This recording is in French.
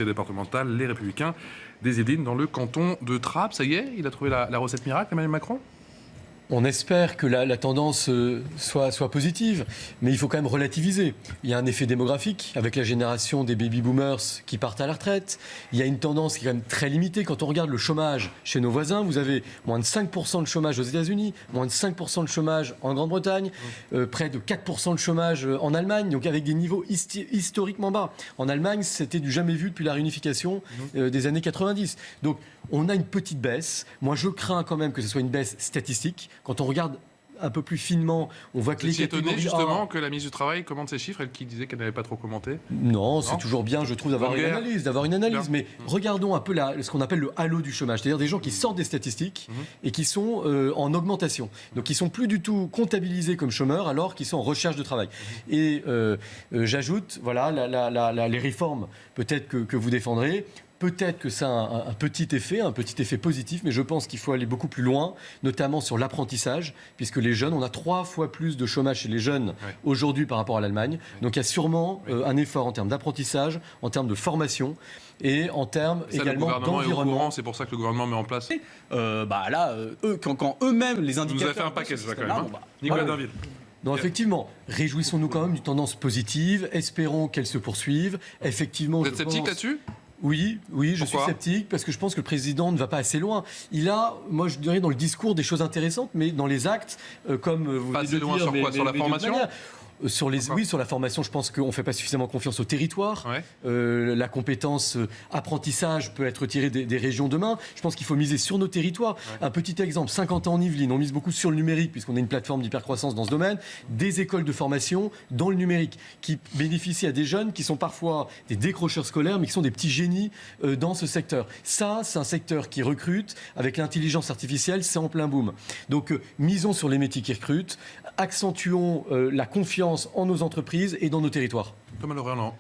départementale, les Républicains des Yvelines dans le canton de Trappes. Ça y est, il a trouvé la recette miracle, Emmanuel Macron? On espère que la tendance soit positive, mais il faut quand même relativiser. Il y a un effet démographique avec la génération des baby-boomers qui partent à la retraite. Il y a une tendance qui est quand même très limitée. Quand on regarde le chômage chez nos voisins, vous avez moins de 5% de chômage aux États-Unis, moins de 5% de chômage en Grande-Bretagne, près de 4% de chômage en Allemagne, donc avec des niveaux historiquement bas. En Allemagne, c'était du jamais vu depuis la réunification des années 90. Donc on a une petite baisse. Moi, je crains quand même que ce soit une baisse statistique. Quand on regarde un peu plus finement, on voit que les catégories... étonné justement que la ministre du Travail commente ces chiffres, elle qui disait qu'elle n'avait pas trop commenté? Non, c'est toujours bien, je trouve, d'avoir une analyse. Mais regardons un peu ce qu'on appelle le halo du chômage, c'est-à-dire des gens qui sortent des statistiques et qui sont en augmentation. Donc qui sont plus du tout comptabilisés comme chômeurs alors qu'ils sont en recherche de travail. Et j'ajoute, voilà, les réformes peut-être que vous défendrez. Peut-être que ça a un petit effet positif, mais je pense qu'il faut aller beaucoup plus loin, notamment sur l'apprentissage, puisque les jeunes, on a 3 fois plus de chômage chez les jeunes aujourd'hui par rapport à l'Allemagne. Donc il y a sûrement un effort en termes d'apprentissage, en termes de formation et en termes également d'environnement. C'est pour ça que le gouvernement met en place. Quand eux-mêmes, les indicateurs... Vous nous avez fait un paquet, ça, quand même. Nicolas Dainville. Non, effectivement, réjouissons-nous quand même d'une tendance positive, espérons qu'elle se poursuive. Effectivement, vous êtes sceptique là-dessus ? Oui, je suis sceptique parce que je pense que le président ne va pas assez loin. Il a, moi je dirais, dans le discours des choses intéressantes, mais dans les actes, comme vous venez de le dire... Sur quoi ? Sur la formation ? Sur la formation, je pense qu'on ne fait pas suffisamment confiance au territoire. La compétence apprentissage peut être tirée des régions demain. Je pense qu'il faut miser sur nos territoires. Un petit exemple, 50 ans en Yvelines, on mise beaucoup sur le numérique puisqu'on a une plateforme d'hypercroissance dans ce domaine. Des écoles de formation dans le numérique qui bénéficient à des jeunes qui sont parfois des décrocheurs scolaires mais qui sont des petits génies dans ce secteur. Ça, c'est un secteur qui recrute. Avec l'intelligence artificielle, c'est en plein boom. Donc, misons sur les métiers qui recrutent. Accentuons la confiance en nos entreprises et dans nos territoires. Thomas Laurent.